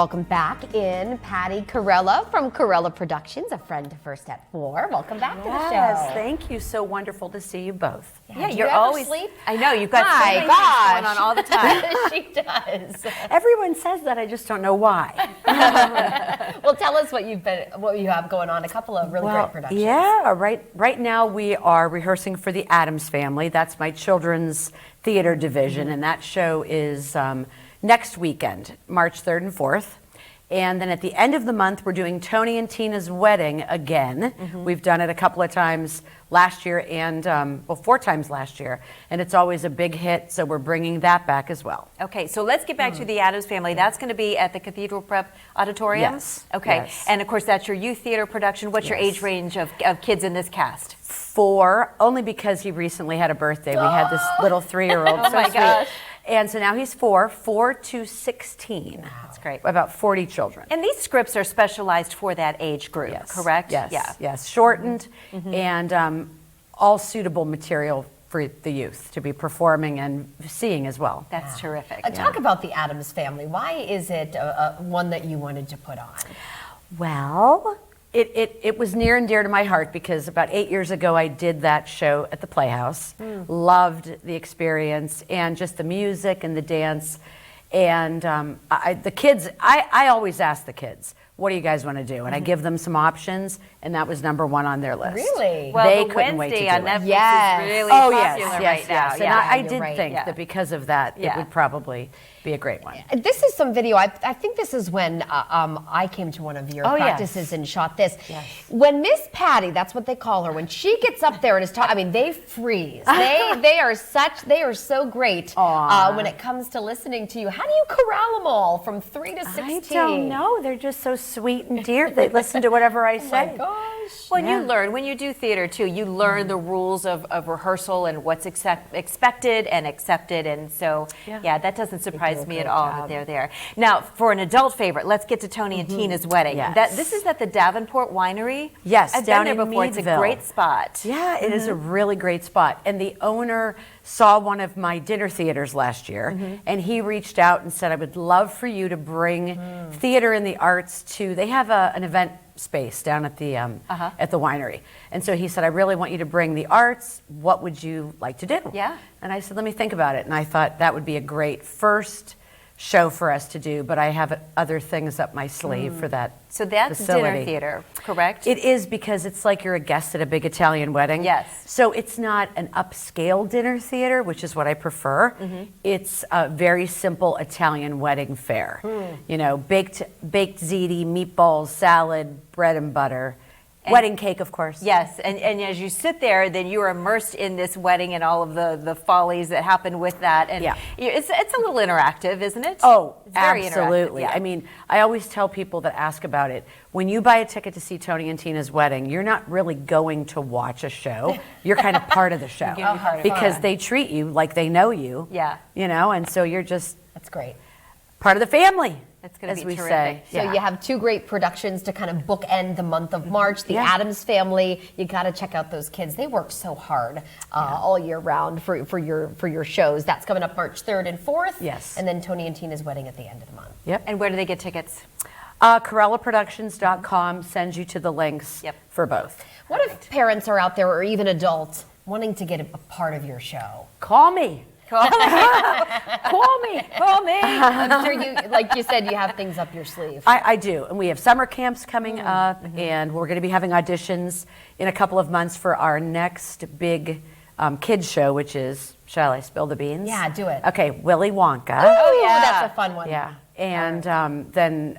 Welcome back in Patty Corella from Corella Productions, a friend to First at 4. Welcome back to the show. Yes, thank you. So wonderful to see you both. Yeah, you're you ever always sleep? I know you've got so many things going on all the time. She does. Everyone says that, I just don't know why. Well, tell us what you have going on. A couple of really great productions. Yeah, right now we are rehearsing for the Addams Family. That's my children's theater division, and that show is next weekend, March 3rd and 4th. And then at the end of the month, we're doing Tony and Tina's Wedding again. We've done it a couple of times last year and, 4 times last year. And it's always a big hit, so we're bringing that back as well. Okay, so let's get back to the Addams Family. That's going to be at the Cathedral Prep Auditorium? Yes. Okay, Yes. and of course that's your youth theater production. What's your Yes. age range of kids in this cast? 4, only because he recently had a birthday. We had this little 3-year-old. Oh my gosh. And so now he's 4 to 16. That's great. About 40 children. And these scripts are specialized for that age group, correct? Yes, Yeah. yes. Shortened and all suitable material for the youth to be performing and seeing as well. That's terrific. Talk about the Addams Family. Why is it one that you wanted to put on? Well, it was near and dear to my heart because about 8 years ago I did that show at the Playhouse. Loved the experience and just the music and the dance. And the kids, I always ask the kids, what do you guys want to do? And I give them some options, and that was number 1 on their list. Really? Well, they the couldn't wait to Wednesday do on it. Netflix Yes. is really Oh, popular yes, right yes, now. yes. And Yeah. I you're did right. think Yeah. that because of that, it Yeah. would probably be a great one. This is some video. I think this is when I came to one of your Oh, yes. practices and shot this. Yes. When Miss Patty, that's what they call her, when she gets up there and is talking, I mean, they freeze. They are so great when it comes to listening to you. How do you corral them all from 3 to 16? I don't know. They're just so sweet and dear. They listen to whatever I Oh say. my gosh. Well, you learn, when you do theater too, you learn the rules of rehearsal and what's expected and accepted. And so, yeah, that doesn't surprise me at all that they're there. Now, for an adult favorite, let's get to Tony and Tina's Wedding. Yes. This is at the Davenport Winery? Yes, I've down been there in before. It's a Meadville. great spot. Yeah, it is a really great spot. And the owner saw one of my dinner theaters last year, and he reached out and said, I would love for you to bring theater and the arts to, they have an event space down at the winery. And so he said, I really want you to bring the arts. What would you like to do? Yeah. And I said, let me think about it. And I thought that would be a great first show for us to do, but I have other things up my sleeve for that So that's facility. dinner theater, correct? It is, because it's like you're a guest at a big Italian wedding. Yes. So it's not an upscale dinner theater, which is what I prefer. It's a very simple Italian wedding fare. You know, baked ziti, meatballs, salad, bread and butter. Wedding cake, of course. Yes, and as you sit there, then you are immersed in this wedding and all of the follies that happen with that. And it's a little interactive, isn't it? Oh, it's very absolutely. interactive, yeah. I mean, I always tell people that ask about it, when you buy a ticket to see Tony and Tina's Wedding, you're not really going to watch a show. You're kind of part of the show. You're part of because it. they treat you like they know you. Yeah. You know, and so you're just That's great. part of the family. That's going to as be we terrific. say. So you have 2 great productions to kind of bookend the month of March. The Addams Family, you got to check out those kids. They work so hard all year round for your shows. That's coming up March 3rd and 4th. Yes. And then Tony and Tina's Wedding at the end of the month. Yep. And where do they get tickets? CorellaProductions.com sends you to the links for both. What if parents are out there, or even adults, wanting to get a part of your show? Call me. Call me. Call me. I'm sure you, like you said, you have things up your sleeve. I do, and we have summer camps coming up, and we're going to be having auditions in a couple of months for our next big kids show, which is, shall I spill the beans? Yeah, do it. Okay, Willy Wonka. Oh, yeah. That's a fun one. Yeah. And then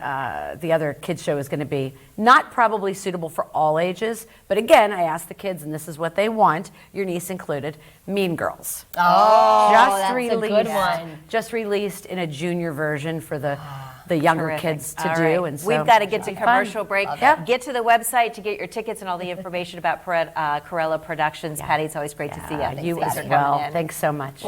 the other kids show is going to be not probably suitable for all ages, but again, I asked the kids, and this is what they want, your niece included, Mean Girls. Oh, Just that's a good one. Just released in a junior version for the younger Terrific. kids to All do. right. And so We've got to get to it'll be fun. commercial break. Yep. Get to the website to get your tickets and all the information about Corella Productions. Patty, it's always great to see you. You Thanks as for well. coming in. Thanks so much.